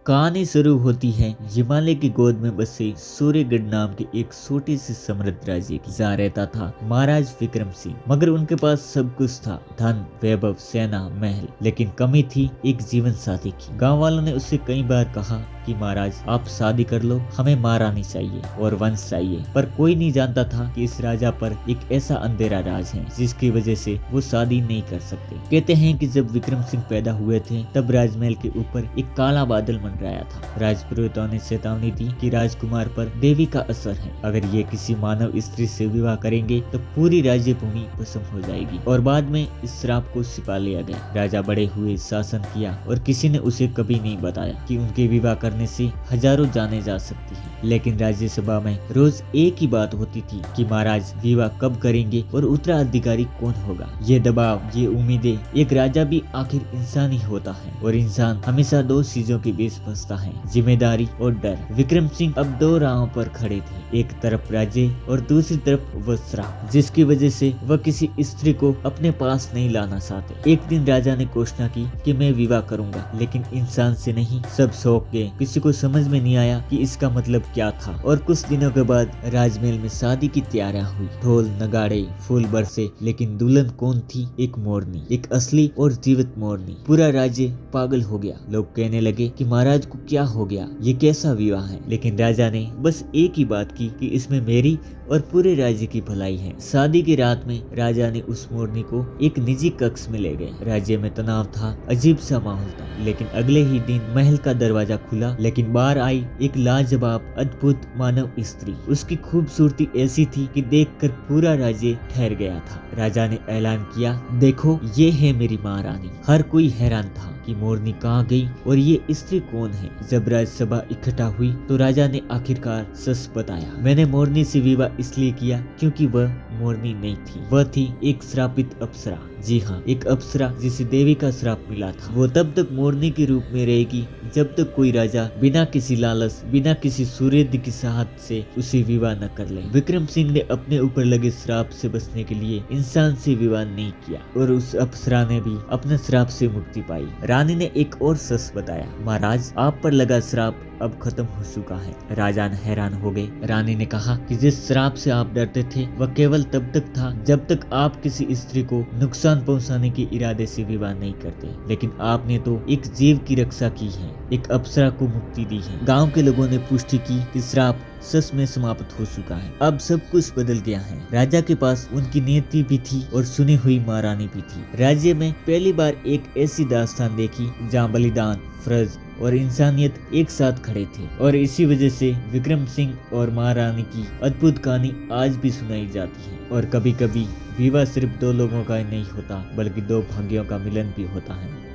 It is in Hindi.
कहानी शुरू होती है हिमालय की गोद में बसे सूर्यगढ़ नाम के एक छोटे से समृद्ध राज्य की। जहाँ रहता था महाराज विक्रम सिंह। मगर उनके पास सब कुछ था, धन, वैभव, सेना, महल, लेकिन कमी थी एक जीवन साथी की। गांव वालों ने उससे कई बार कहा कि महाराज आप शादी कर लो, हमें महारानी चाहिए और वंश चाहिए। पर कोई नहीं जानता था कि इस राजा पर एक ऐसा अंधेरा राज है जिसकी वजह से वो शादी नहीं कर सकते। कहते हैं कि जब विक्रम सिंह पैदा हुए थे तब राजमहल के ऊपर एक काला बादल मंडराया था। राजपुरोहितों ने चेतावनी दी कि राजकुमार पर देवी का असर है, अगर ये किसी मानव स्त्री से विवाह करेंगे तो पूरी राज्य भूमि भस्म हो जाएगी। और बाद में इस श्राप को छिपा लिया गया। राजा बड़े हुए, शासन किया और किसी ने उसे कभी नहीं बताया कि उनके विवाह करने से हजारों जाने जा सकती है। लेकिन राज्यसभा में रोज एक ही बात होती थी कि महाराज विवाह कब करेंगे और उत्तराधिकारी कौन होगा। ये दबाव, ये उम्मीदें, एक राजा भी आखिर इंसान ही होता है और इंसान हमेशा दो चीजों के बीच फंसता है, जिम्मेदारी और डर। विक्रम सिंह अब दो राहों पर खड़े थे, एक तरफ राज्य और दूसरी तरफ वह श्राप, जिसकी वजह से वह किसी स्त्री को अपने पास नहीं लाना चाहते। एक दिन राजा ने घोषणा की कि मैं विवाह करूंगा, लेकिन इंसान से नहीं। सब शौक गए, किसी को समझ में नहीं आया कि इसका मतलब क्या था। और कुछ दिनों के बाद राजमहल में शादी की तैयारियां हुई। ढोल, नगाड़े, फूल बरसे, लेकिन दुल्हन कौन थी? एक मोरनी, एक असली और जीवित मोरनी। पूरा राज्य पागल हो गया। लोग कहने लगे कि महाराज को क्या हो गया, ये कैसा विवाह है। लेकिन राजा ने बस एक ही बात की कि इसमें मेरी और पूरे राज्य की भलाई है। शादी की रात में राजा ने उस मोरनी को एक निजी कक्ष में ले गए। राज्य में तनाव था, अजीब सा माहौल था। लेकिन अगले ही दिन महल का दरवाजा खुला, लेकिन बाहर आई एक लाजवाब, अद्भुत मानव स्त्री। उसकी खूबसूरती ऐसी थी कि देखकर पूरा राज्य ठहर गया था। राजा ने ऐलान किया, देखो ये है मेरी महारानी। हर कोई हैरान था कि मोरनी कहाँ गई और ये स्त्री कौन है। जब राज्यसभा इकट्ठा हुई तो राजा ने आखिरकार सच बताया, मैंने मोरनी से विवाह इसलिए किया क्योंकि वह मोरनी नहीं थी, वह थी एक श्रापित अप्सरा। जी हाँ, एक अप्सरा जिसे देवी का श्राप मिला था। वो तब तक मोरनी के रूप में रहेगी जब तक कोई राजा बिना किसी लालच, बिना किसी सूर्य की साहत से उसे विवाह न कर ले। विक्रम सिंह ने अपने ऊपर लगे श्राप से बचने के लिए इंसान से विवाह नहीं किया और उस अप्सरा ने भी अपने श्राप से मुक्ति पाई। रानी ने एक और सच बताया, महाराज आप पर लगा श्राप अब खत्म हो चुका है। राजा हैरान हो गए। रानी ने कहा कि जिस श्राप से आप डरते थे वह केवल तब तक था जब तक आप किसी स्त्री को नुकसान पहुंचाने के इरादे से विवाह नहीं करते। लेकिन आपने तो एक जीव की रक्षा की है, एक अप्सरा को मुक्ति दी है। गांव के लोगों ने पुष्टि की कि श्राप सच में समाप्त हो चुका है। अब सब कुछ बदल गया है। राजा के पास उनकी नीति भी थी और सुनी हुई महारानी भी थी। राज्य में पहली बार एक ऐसी दास्तान देखी जहाँ बलिदान, फर्ज और इंसानियत एक साथ खड़े थे। और इसी वजह से विक्रम सिंह और महारानी की अद्भुत कहानी आज भी सुनाई जाती है। और कभी कभी विवाह सिर्फ दो लोगों का ही नहीं होता, बल्कि दो भाग्यों का मिलन भी होता है।